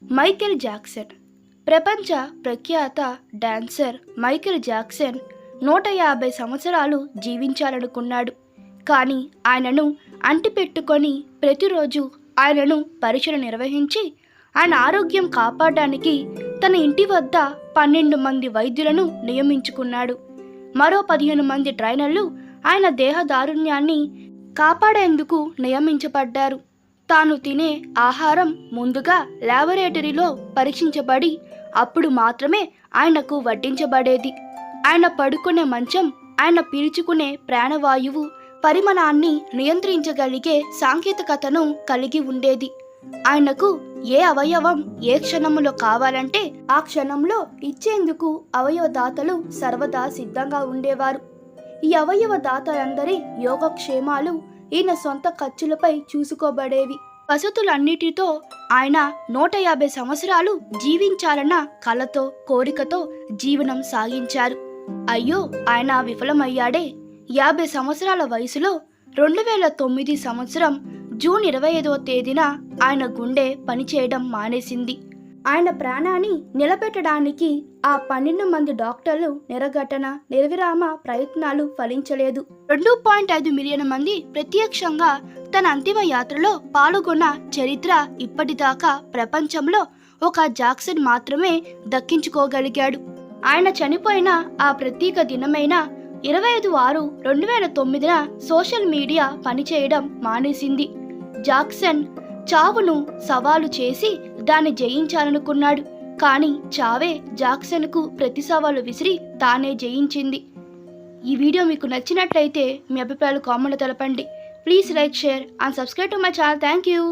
Michael Jackson. ప్రపంచ ప్రఖ్యాత dancer Michael Jackson 150 సంవత్సరాలు జీవించాలనుకున్నాడు. కానీ ఆయనను అంటిపెట్టుకొని ప్రతిరోజు ఆయనను పరీక్షలు నిర్వహించి ఆయన ఆరోగ్యం కాపాడడానికి తన ఇంటి వద్ద 12 మంది వైద్యులను నియమించుకున్నాడు. మరో 15 మంది ట్రైనర్లు ఆయన దేహదారుణ్యాన్ని కాపాడేందుకు నియమించబడ్డారు. తాను తినే ఆహారం ముందుగా ల్యాబొరేటరీలో పరీక్షించబడి అప్పుడు మాత్రమే ఆయనకు వడ్డించబడేది. ఆయన పడుకునే మంచం ఆయన పీల్చుకునే ప్రాణవాయువు పరిమాణాన్ని నియంత్రించగలిగే సాంకేతికతను కలిగి ఉండేది. ఆయనకు ఏ అవయవం ఏ క్షణంలో కావాలంటే ఆ క్షణంలో ఇచ్చేందుకు అవయవదాతలు సర్వదా సిద్ధంగా ఉండేవారు. ఈ అవయవదాతలందరి యోగక్షేమాలు ఈయన సొంత ఖర్చులపై చూసుకోబడేవి. వసతులన్నిటితో ఆయన 150 సంవత్సరాలు జీవించాలన్న కలతో కోరికతో జీవనం సాగించారు. అయ్యో, ఆయన విఫలమయ్యాడే. 50 సంవత్సరాల వయసులో 2009 సంవత్సరం జూన్ 25వ తేదీన ఆయన గుండె పనిచేయడం మానేసింది. ఆయన ప్రాణాన్ని నిలబెట్టడానికి ఆ 12 మంది డాక్టర్లు నిర్విరామ ప్రయత్నాలు ఫలించలేదు. 2.5 మిలియన్ మంది ప్రత్యక్షంగా తన అంతిమ యాత్రలో పాల్గొన్న చరిత్ర ఇప్పటిదాకా ప్రపంచంలో ఒక జాక్సన్ మాత్రమే దక్కించుకోగలిగాడు. ఆయన చనిపోయిన ఆ ప్రత్యేక దినమైన 25/6/2009న సోషల్ మీడియా పనిచేయడం మానేసింది. జాక్సన్ చావును సవాలు చేసి దాన్ని జయించాలనుకున్నాడు. కానీ చావే జాక్సన్కు ప్రతి సవాలు విసిరి తానే జయించింది. ఈ వీడియో మీకు నచ్చినట్లయితే మీ అభిప్రాయాలు కామెంట్లో తెలపండి. Please like, share and subscribe to my channel. Thank you.